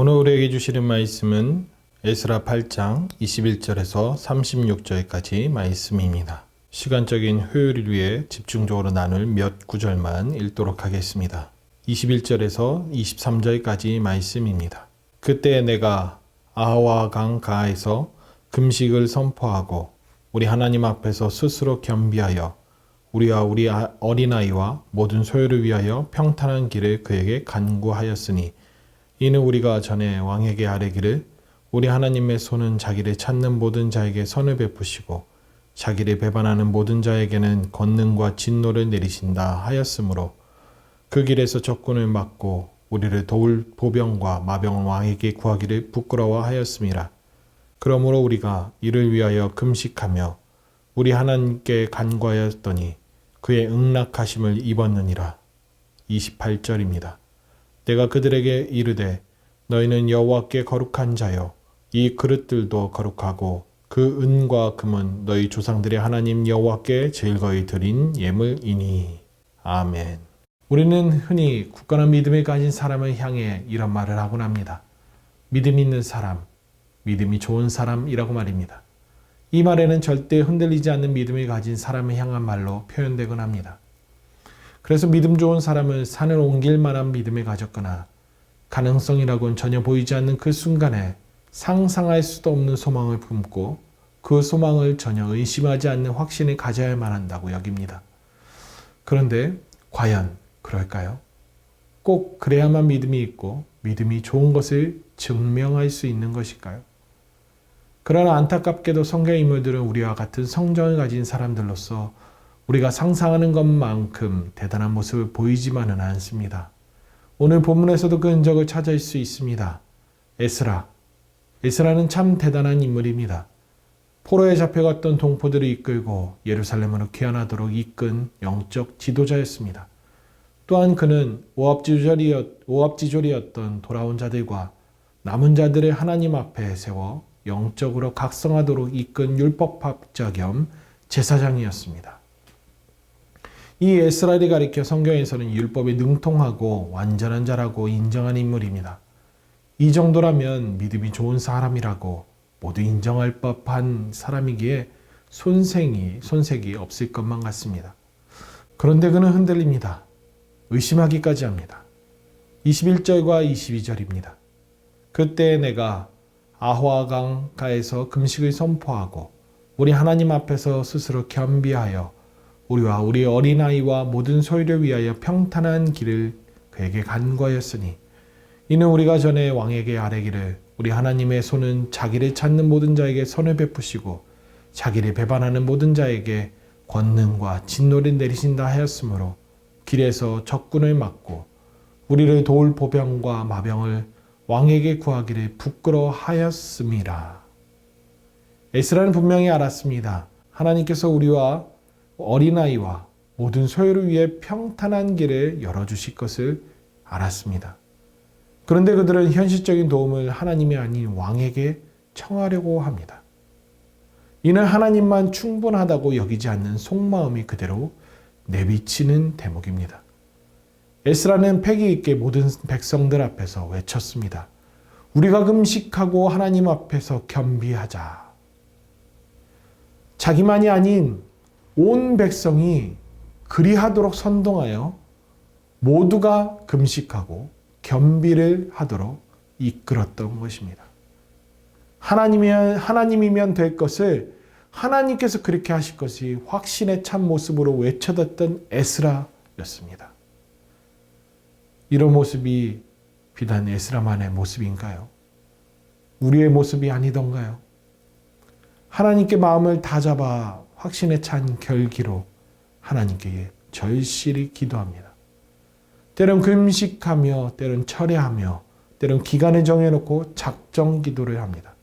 오늘 우리에게 주시는 말씀은 에스라 8장 21절에서 36절까지 말씀입니다. 시간적인 효율을 위해 집중적으로 나눌 몇 구절만 읽도록 하겠습니다. 21절에서 23절까지 말씀입니다. 그때 내가 아하와 강 가에서 금식을 선포하고 우리 하나님 앞에서 스스로 겸비하여 우리와 우리 어린아이와 모든 소유를 위하여 평탄한 길을 그에게 간구하였으니 이는 우리가 전에 왕에게 아뢰기를 우리 하나님의 손은 자기를 찾는 모든 자에게 선을 베푸시고 자기를 배반하는 모든 자에게는 권능과 진노를 내리신다 하였으므로 그 길에서 적군을 막고 우리를 도울 보병과 마병 왕에게 구하기를 부끄러워하였음이라. 그러므로 우리가 이를 위하여 금식하며 우리 하나님께 간구하였더니 그의 응낙하심을 입었느니라. 28절입니다. 내가 그들에게 이르되 너희는 여호와께 거룩한 자요 이 그릇들도 거룩하고 그 은과 금은 너희 조상들의 하나님 여호와께 즐거이 드린 예물이니. 아멘. 우리는 흔히 굳건한 믿음을 가진 사람을 향해 이런 말을 하곤 합니다. 믿음 있는 사람, 믿음이 좋은 사람이라고 말입니다. 이 말에는 절대 흔들리지 않는 믿음을 가진 사람을 향한 말로 표현되곤 합니다. 그래서 믿음 좋은 사람은 산을 옮길 만한 믿음을 가졌거나 가능성이라고는 전혀 보이지 않는 그 순간에 상상할 수도 없는 소망을 품고 그 소망을 전혀 의심하지 않는 확신을 가져야만 한다고 여깁니다. 그런데 과연 그럴까요? 꼭 그래야만 믿음이 있고 믿음이 좋은 것을 증명할 수 있는 것일까요? 그러나 안타깝게도 성경의 인물들은 우리와 같은 성정을 가진 사람들로서 우리가 상상하는 것만큼 대단한 모습을 보이지만은 않습니다. 오늘 본문에서도 그 흔적을 찾을 수 있습니다. 에스라는 참 대단한 인물입니다. 포로에 잡혀갔던 동포들을 이끌고 예루살렘으로 귀환하도록 이끈 영적 지도자였습니다. 또한 그는 오합지졸이었던 돌아온 자들과 남은 자들을 하나님 앞에 세워 영적으로 각성하도록 이끈 율법학자 겸 제사장이었습니다. 이 에스라를 가리켜 성경에서는 율법에 능통하고 완전한 자라고 인정한 인물입니다. 이 정도라면 믿음이 좋은 사람이라고 모두 인정할 법한 사람이기에 손색이 없을 것만 같습니다. 그런데 그는 흔들립니다. 의심하기까지 합니다. 21절과 22절입니다. 그때 내가 아하와 강가에서 금식을 선포하고 우리 하나님 앞에서 스스로 겸비하여 우리와 우리 어린아이와 모든 소유를 위하여 평탄한 길을 그에게 간구하였으니 이는 우리가 전에 왕에게 아뢰기를 우리 하나님의 손은 자기를 찾는 모든 자에게 선을 베푸시고 자기를 배반하는 모든 자에게 권능과 진노를 내리신다 하였으므로 길에서 적군을 막고 우리를 도울 보병과 마병을 왕에게 구하기를 부끄러워하였음이라. 에스라는 분명히 알았습니다. 하나님께서 우리와 어린아이와 모든 소유를 위해 평탄한 길을 열어주실 것을 알았습니다. 그런데 그들은 현실적인 도움을 하나님이 아닌 왕에게 청하려고 합니다. 이는 하나님만 충분하다고 여기지 않는 속마음이 그대로 내비치는 대목입니다. 에스라는 패기 있게 모든 백성들 앞에서 외쳤습니다. 우리가 금식하고 하나님 앞에서 겸비하자. 자기만이 아닌 온 백성이 그리하도록 선동하여 모두가 금식하고 겸비를 하도록 이끌었던 것입니다. 하나님이면 될 것을 하나님께서 그렇게 하실 것이 확신의 참 모습으로 외쳐댔던 에스라였습니다. 이런 모습이 비단 에스라만의 모습인가요? 우리의 모습이 아니던가요? 하나님께 마음을 다잡아 확신에 찬 결기로 하나님께 절실히 기도합니다. 때론 금식하며 때론 철회하며 때론 기간을 정해놓고 작정 기도를 합니다.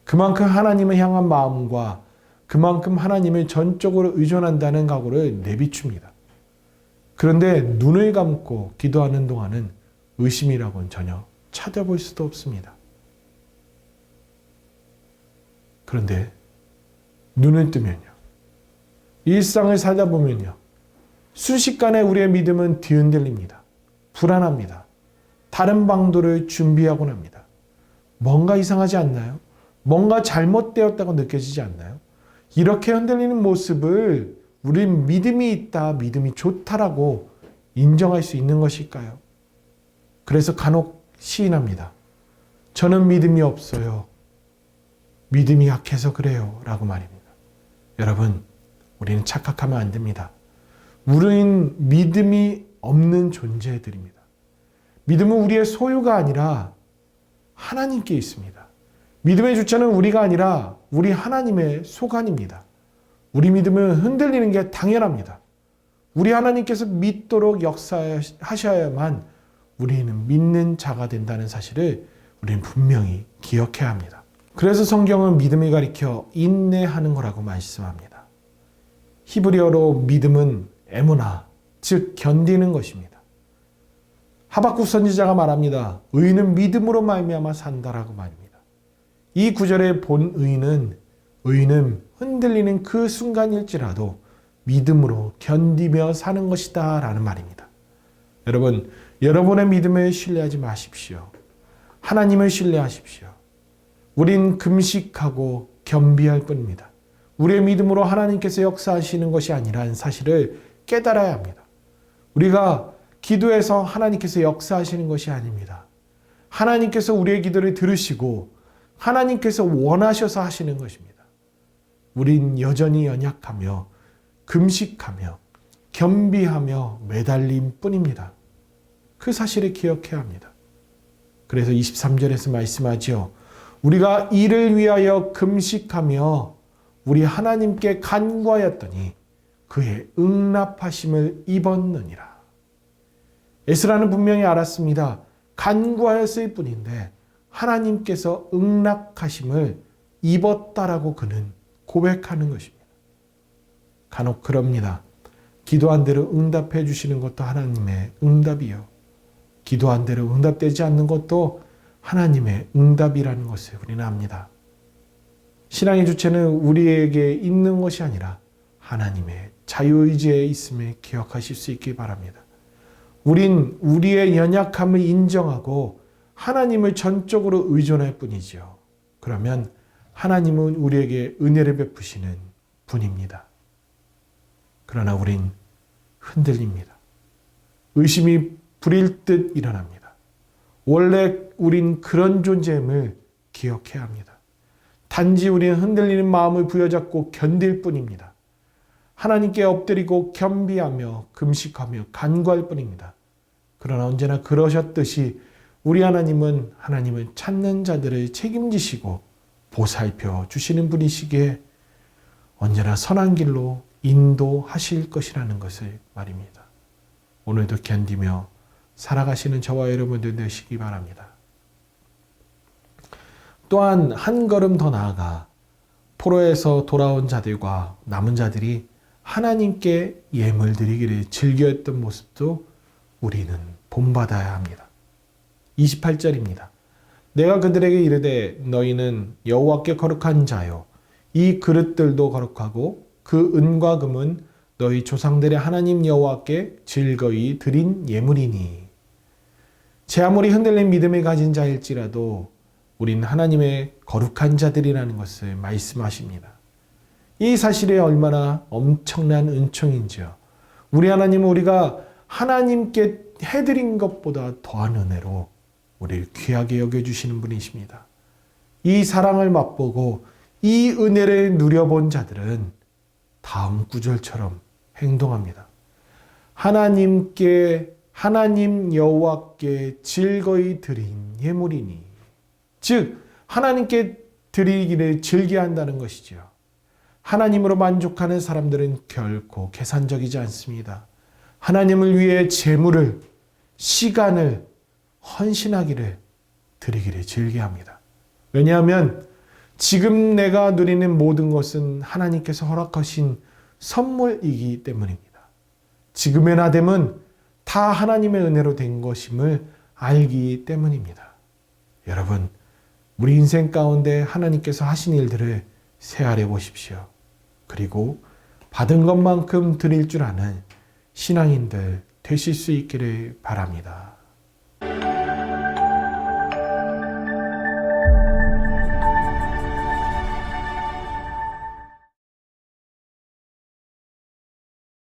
그만큼 하나님을 향한 마음과 그만큼 하나님을 전적으로 의존한다는 각오를 내비춥니다. 그런데 눈을 감고 기도하는 동안은 의심이라고는 전혀 찾아볼 수도 없습니다. 그런데 눈을 뜨면요. 일상을 살다 보면요. 순식간에 우리의 믿음은 뒤흔들립니다. 불안합니다. 다른 방도를 준비하곤 합니다. 뭔가 이상하지 않나요? 뭔가 잘못되었다고 느껴지지 않나요? 이렇게 흔들리는 모습을 우린 믿음이 있다, 믿음이 좋다라고 인정할 수 있는 것일까요? 그래서 간혹 시인합니다. 저는 믿음이 없어요. 믿음이 약해서 그래요. 라고 말입니다. 여러분, 우리는 착각하면 안 됩니다. 우리는 믿음이 없는 존재들입니다. 믿음은 우리의 소유가 아니라 하나님께 있습니다. 믿음의 주체는 우리가 아니라 우리 하나님의 소관입니다. 우리 믿음은 흔들리는 게 당연합니다. 우리 하나님께서 믿도록 역사하셔야만 우리는 믿는 자가 된다는 사실을 우리는 분명히 기억해야 합니다. 그래서 성경은 믿음을 가리켜 인내하는 거라고 말씀합니다. 히브리어로 믿음은 에무나, 즉 견디는 것입니다. 하박국 선지자가 말합니다. 의인은 믿음으로 말미암아 산다라고 말입니다. 이 구절의 본 의인은 흔들리는 그 순간일지라도 믿음으로 견디며 사는 것이다 라는 말입니다. 여러분, 여러분의 믿음을 신뢰하지 마십시오. 하나님을 신뢰하십시오. 우린 금식하고 겸비할 뿐입니다. 우리의 믿음으로 하나님께서 역사하시는 것이 아니라는 사실을 깨달아야 합니다. 우리가 기도해서 하나님께서 역사하시는 것이 아닙니다. 하나님께서 우리의 기도를 들으시고 하나님께서 원하셔서 하시는 것입니다. 우린 여전히 연약하며 금식하며 겸비하며 매달림 뿐입니다. 그 사실을 기억해야 합니다. 그래서 23절에서 말씀하죠. 우리가 이를 위하여 금식하며 우리 하나님께 간구하였더니 그의 응답하심을 입었느니라. 에스라는 분명히 알았습니다. 간구하였을 뿐인데 하나님께서 응답하심을 입었다라고 그는 고백하는 것입니다. 간혹 그럽니다. 기도한 대로 응답해 주시는 것도 하나님의 응답이요. 기도한 대로 응답되지 않는 것도 하나님의 응답이라는 것을 우리는 압니다. 신앙의 주체는 우리에게 있는 것이 아니라 하나님의 자유의지에 있음을 기억하실 수 있기 바랍니다. 우린 우리의 연약함을 인정하고 하나님을 전적으로 의존할 뿐이죠. 그러면 하나님은 우리에게 은혜를 베푸시는 분입니다. 그러나 우린 흔들립니다. 의심이 부릴 듯 일어납니다. 원래 우린 그런 존재임을 기억해야 합니다. 단지 우리는 흔들리는 마음을 부여잡고 견딜 뿐입니다. 하나님께 엎드리고 겸비하며 금식하며 간구할 뿐입니다. 그러나 언제나 그러셨듯이 우리 하나님은 하나님을 찾는 자들을 책임지시고 보살펴 주시는 분이시기에 언제나 선한 길로 인도하실 것이라는 것을 말입니다. 오늘도 견디며 살아가시는 저와 여러분들 되시기 바랍니다. 또한 한 걸음 더 나아가 포로에서 돌아온 자들과 남은 자들이 하나님께 예물 드리기를 즐겨했던 모습도 우리는 본받아야 합니다. 28절입니다. 내가 그들에게 이르되 너희는 여호와께 거룩한 자요 이 그릇들도 거룩하고 그 은과 금은 너희 조상들의 하나님 여호와께 즐거이 드린 예물이니. 제 아무리 흔들린 믿음을 가진 자일지라도 우린 하나님의 거룩한 자들이라는 것을 말씀하십니다. 이 사실이 얼마나 엄청난 은총인지요. 우리 하나님은 우리가 하나님께 해드린 것보다 더한 은혜로 우리를 귀하게 여겨주시는 분이십니다. 이 사랑을 맛보고 이 은혜를 누려본 자들은 다음 구절처럼 행동합니다. 하나님 여호와께 즐거이 드린 예물이니. 즉 하나님께 드리기를 즐겨한다는 것이죠. 하나님으로 만족하는 사람들은 결코 계산적이지 않습니다. 하나님을 위해 재물을, 시간을 헌신하기를 드리기를 즐겨합니다. 왜냐하면 지금 내가 누리는 모든 것은 하나님께서 허락하신 선물이기 때문입니다. 지금의 나됨은 다 하나님의 은혜로 된 것임을 알기 때문입니다. 여러분, 우리 인생 가운데 하나님께서 하신 일들을 새하려 보십시오. 그리고 받은 것만큼 드릴 줄 아는 신앙인들 되실 수 있기를 바랍니다.